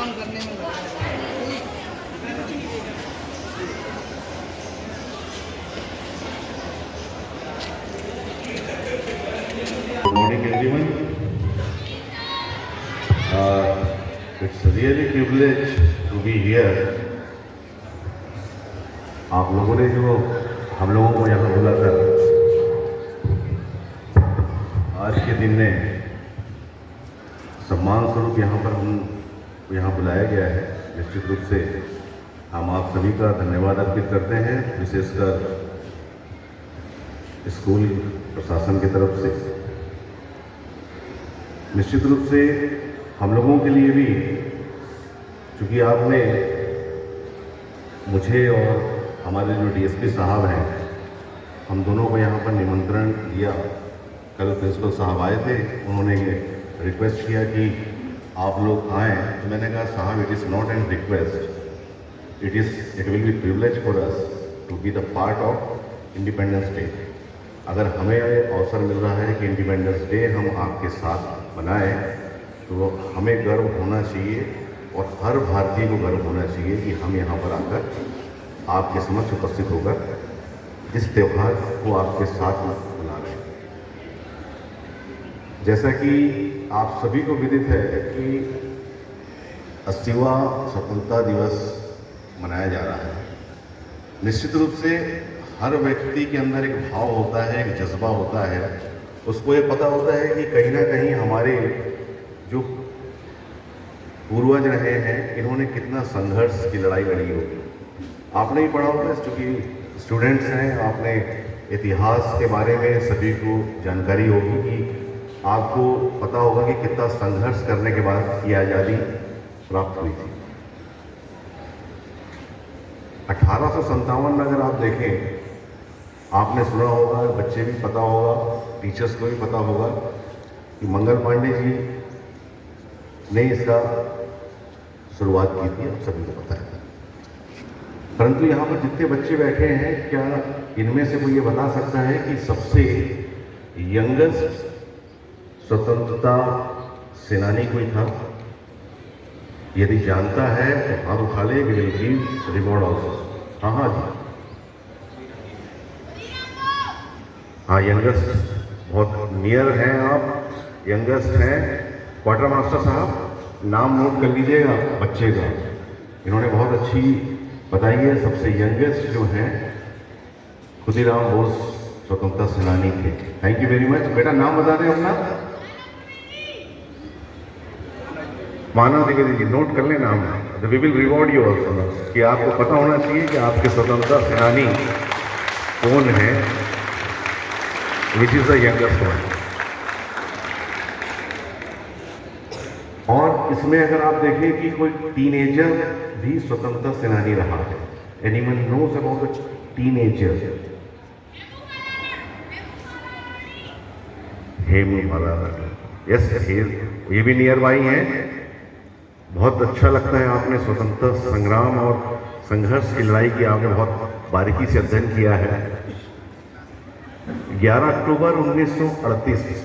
काम करने में लगा है। Good morning, everyone. It's really privilege to be here. आप लोगों ने जो हम लोगों को यहाँ बुलाकर आज के दिन में सम्मान स्वरूप यहाँ पर हम यहाँ बुलाया गया है, निश्चित रूप से हम आप सभी का धन्यवाद अर्पित करते हैं, विशेषकर स्कूल प्रशासन की तरफ से। निश्चित रूप से हम लोगों के लिए भी, चूँकि आपने मुझे और हमारे जो डीएसपी साहब हैं, हम दोनों को यहाँ पर निमंत्रण दिया। कल प्रिंसिपल साहब आए थे, उन्होंने रिक्वेस्ट किया कि आप लोग आएँ, तो मैंने कहा साहब it is not an request, it will be privilege for us to be the part of independence day. अगर हमें अवसर मिल रहा है कि इंडिपेंडेंस डे हम आपके साथ मनाएं, तो हमें गर्व होना चाहिए और हर भारतीय को गर्व होना चाहिए कि हम यहाँ पर आकर आपके समक्ष उपस्थित होकर इस त्यौहार को आपके साथ मना रहे हैं। जैसा कि आप सभी को विदित है कि 80वां स्वतंत्रता दिवस मनाया जा रहा है। निश्चित रूप से हर व्यक्ति के अंदर एक भाव होता है, एक जज्बा होता है, उसको ये पता होता है कि कहीं ना कहीं हमारे जो पूर्वज रहे हैं, इन्होंने कितना संघर्ष की लड़ाई लड़ी होगी। आपने भी पढ़ा होगा, क्योंकि स्टूडेंट्स हैं, आपने इतिहास के बारे में सभी को जानकारी होगी कि आपको पता होगा कि कितना संघर्ष करने के बाद ये आज़ादी प्राप्त हुई थी। 1857 में अगर आप देखें, आपने सुना होगा, बच्चे भी पता होगा, टीचर्स को भी पता होगा कि मंगल पांडे जी ने इसका शुरुआत की थी, आप सभी को पता है। परंतु यहाँ पर जितने बच्चे बैठे हैं, क्या इनमें से कोई ये बता सकता है कि सबसे यंगेस्ट स्वतंत्रता सेनानी कोई था? यदि जानता है तो हाथ उठा ले, we will give reward also. हाँ जी, हाँ, यंगेस्ट, बहुत नियर हैं आप, यंगेस्ट हैं। क्वार्टर मास्टर साहब, नाम नोट कर लीजिएगा बच्चे का, इन्होंने बहुत अच्छी बताई है। सबसे यंगेस्ट जो हैं खुदीराम बोस स्वतंत्रता सेनानी थे। Thank you very much. बेटा नाम बता दें अपना। मानव द्विवेदी जी, नोट कर लें नाम, we will reward you also, कि आपको पता होना चाहिए कि आपके स्वतंत्रता सेनानी कौन है, which is the youngest one. और इसमें अगर आप देखें कि कोई टीनेजर भी स्वतंत्रता सेनानी रहा है। Anyone knows about a teenager? Hemamala, yes, ये भी नियर बाई हैं। बहुत अच्छा लगता है, आपने स्वतंत्रता संग्राम और संघर्ष की लड़ाई की आपने बहुत बारीकी से अध्ययन किया है। 11 अक्टूबर 1938,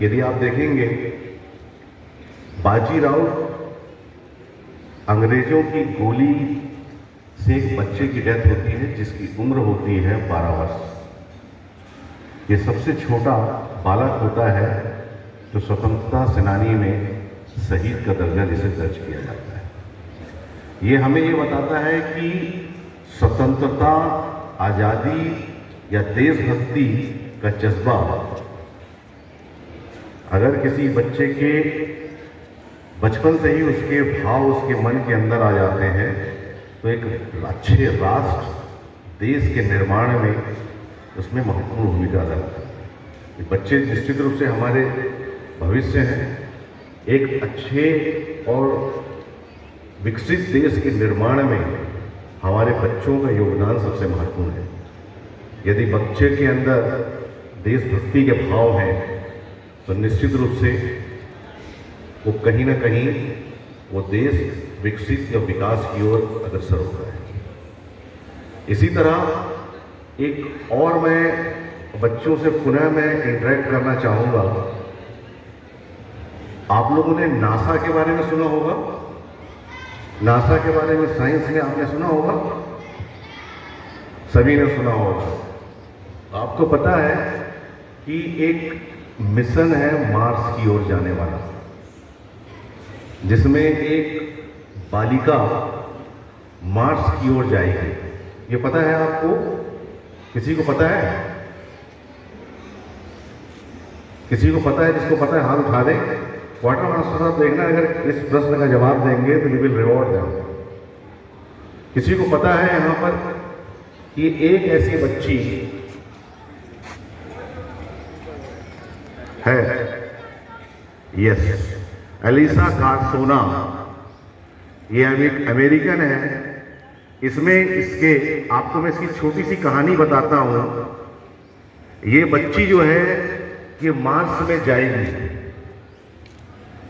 यदि आप देखेंगे, बाजीराव अंग्रेजों की गोली से एक बच्चे की डेथ होती है जिसकी उम्र होती है 12 वर्ष। ये सबसे छोटा बालक होता है जो स्वतंत्रता सेनानी में शहीद का दर्जा जिसे दर्ज किया जाता है। ये हमें ये बताता है कि स्वतंत्रता, आज़ादी या देशभक्ति का जज्बा अगर किसी बच्चे के बचपन से ही उसके भाव उसके मन के अंदर आ जाते हैं, तो एक अच्छे राष्ट्र, देश के निर्माण में उसमें महत्वपूर्ण भूमिका अदा करता है। बच्चे निश्चित रूप से हमारे भविष्य हैं। एक अच्छे और विकसित देश के निर्माण में हमारे बच्चों का योगदान सबसे महत्वपूर्ण है। यदि बच्चे के अंदर देशभक्ति के भाव हैं, तो निश्चित रूप से वो कहीं ना कहीं वो देश विकसित या विकास की ओर अग्रसर होता है। इसी तरह एक और मैं बच्चों से पुनः मैं इंटरेक्ट करना चाहूँगा आप लोगों ने नासा के बारे में सुना होगा, नासा के बारे में साइंस में आपने सुना होगा, सभी ने सुना होगा। आपको पता है कि एक मिशन है मार्स की ओर जाने वाला, जिसमें एक बालिका मार्स की ओर जाएगी। ये पता है आपको? किसी को पता है? किसी को पता है? जिसको पता है हाथ उठा दे। क्वार्टर मास्टर साहब देखना, अगर इस प्रश्न का जवाब देंगे तो वी विल रिवॉर्ड देम। किसी को पता है यहां पर कि एक ऐसी बच्ची है, यस, एलिसा कार्सोना, ये एक अमेरिकन है। इसमें इसके आपको मैं इसकी छोटी सी कहानी बताता हूं। ये बच्ची जो है ये मार्स में जाएगी।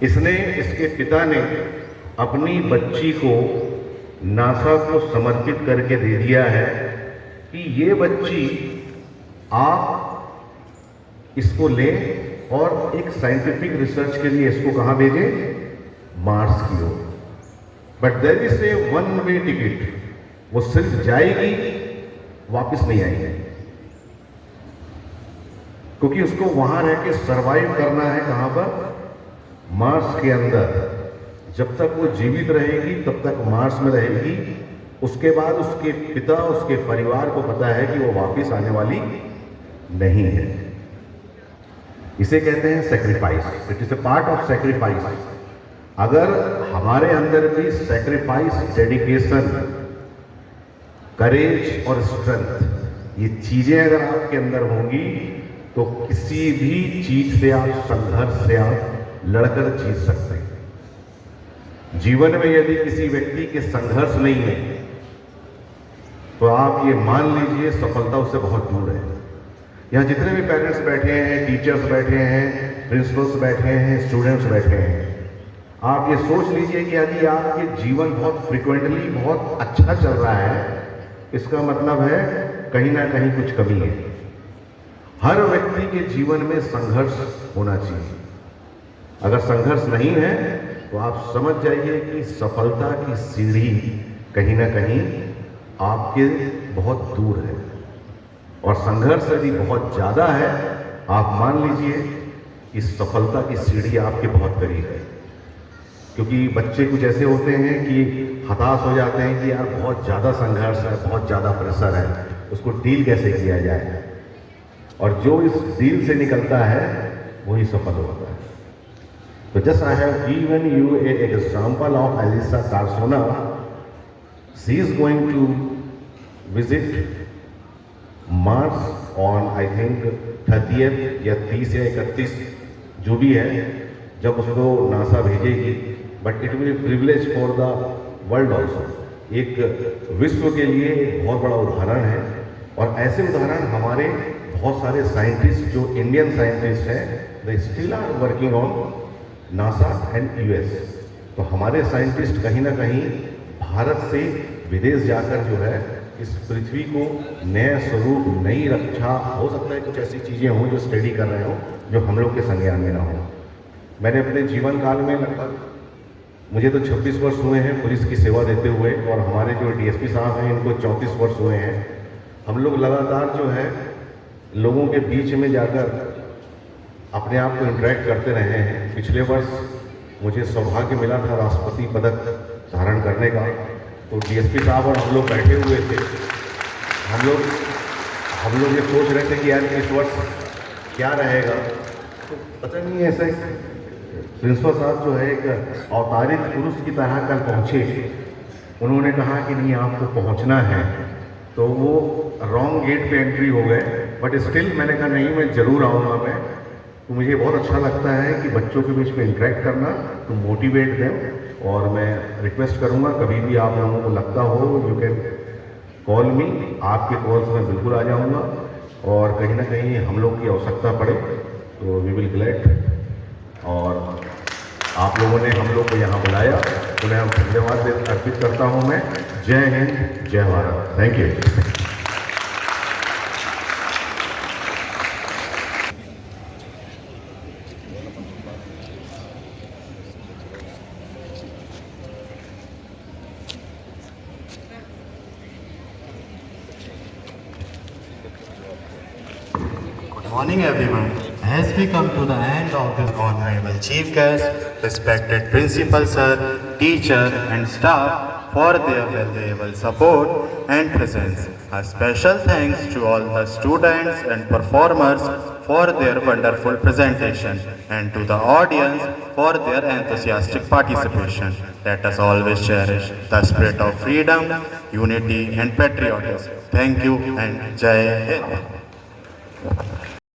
इसने, इसके पिता ने अपनी बच्ची को नासा को समर्पित करके दे दिया है कि ये बच्ची आप इसको लें और एक साइंटिफिक रिसर्च के लिए इसको कहां भेजें? मार्स की ओर। But there is a one way ticket, वो सिर्फ जाएगी, वापस नहीं आएगी, क्योंकि उसको वहां रह के सरवाइव करना है। कहां पर? मार्स के अंदर। जब तक वो जीवित रहेगी तब तक मार्स में रहेगी। उसके बाद उसके पिता, उसके परिवार को पता है कि वो वापस आने वाली नहीं है। इसे कहते हैं sacrifice. It is a part of sacrifice. अगर हमारे अंदर भी सेक्रीफाइस, डेडिकेशन, करेज और स्ट्रेंथ, ये चीजें अगर आपके अंदर होंगी तो किसी भी चीज से आप, संघर्ष से आप लड़कर जीत सकते हैं। जीवन में यदि किसी व्यक्ति के संघर्ष नहीं है तो आप ये मान लीजिए सफलता उससे बहुत दूर है। यहाँ जितने भी पेरेंट्स बैठे हैं, टीचर्स बैठे हैं, प्रिंसिपल्स बैठे हैं, स्टूडेंट्स बैठे हैं, आप ये सोच लीजिए कि यदि आपके जीवन बहुत फ्रिक्वेंटली बहुत अच्छा चल रहा है, इसका मतलब है कहीं ना कहीं कुछ कमी है। हर व्यक्ति के जीवन में संघर्ष होना चाहिए। अगर संघर्ष नहीं है तो आप समझ जाइए कि सफलता की सीढ़ी कहीं ना कहीं आपके बहुत दूर है। और संघर्ष यदि बहुत ज़्यादा है, आप मान लीजिए कि सफलता की सीढ़ी आपके बहुत करीब है। क्योंकि बच्चे कुछ ऐसे होते हैं कि हताश हो जाते हैं कि यार बहुत ज़्यादा संघर्ष है, बहुत ज़्यादा प्रेशर है, उसको डील कैसे किया जाए। और जो इस डील से निकलता है वही सफल होता है। तो just I have given you a example of Alyssa Carson. She is going to visit Mars on I think 30th या 30 या 31, जो भी है, जब उसको नासा भेजेगी। But it will privilege for the world also. एक विश्व के लिए एक बहुत बड़ा उदाहरण है। और ऐसे उदाहरण हमारे बहुत सारे साइंटिस्ट जो इंडियन साइंटिस्ट हैं, they still are working on NASA and US. तो हमारे साइंटिस्ट कहीं ना कहीं भारत से विदेश जाकर जो है इस पृथ्वी को नया स्वरूप, नई रक्षा, हो सकता है कुछ ऐसी चीज़ें हों जो स्टडी कर रहे हों जो हम लोग के संज्ञान में ना हो। मैंने अपने जीवन काल में लगभग, मुझे तो 26 वर्ष हुए हैं पुलिस की सेवा देते हुए, और हमारे जो डीएसपी साहब हैं इनको 34 वर्ष हुए हैं। हम लोग लगातार जो है लोगों के बीच में जाकर अपने आप को इंटरेक्ट करते रहे हैं। पिछले वर्ष मुझे सौभाग्य मिला था राष्ट्रपति पदक धारण करने का। तो डीएसपी साहब और हम लोग बैठे हुए थे। हम लोग ये सोच रहे थे कि यार इस वर्ष क्या रहेगा। तो पता नहीं, ऐसा प्रिंसिपल साहब जो है एक अवतारित पुरुष की तरह कल पहुँचे। उन्होंने कहा कि नहीं, आपको पहुँचना है। तो वो रॉन्ग गेट पे एंट्री हो गए, बट स्टिल मैंने कहा नहीं, मैं ज़रूर आऊँगा। मैं तो मुझे बहुत अच्छा लगता है कि बच्चों के बीच में इंटरेक्ट करना, तो मोटिवेट दें। और मैं रिक्वेस्ट करूँगा कभी भी आप लोगों को लगता हो, यू कैन कॉल मी, आपके कॉल से मैं बिल्कुल आ जाऊँगा। और कहीं ना कहीं हम लोग की आवश्यकता पड़े तो वी विल ग्लैड। और आप लोगों ने हम लोग को यहाँ बुलाया, उन्हें हम धन्यवाद अर्पित करता हूँ मैं। जय हिंद, जय Bharat. Thank you. morning everyone. As we come to the end of this honorable chief guest, respected principal sir, teacher and staff for their valuable support and presence. A special thanks to all the students and performers for their wonderful presentation and to the audience for their enthusiastic participation. Let us always cherish the spirit of freedom, unity and patriotism. Thank you and Jai Hind.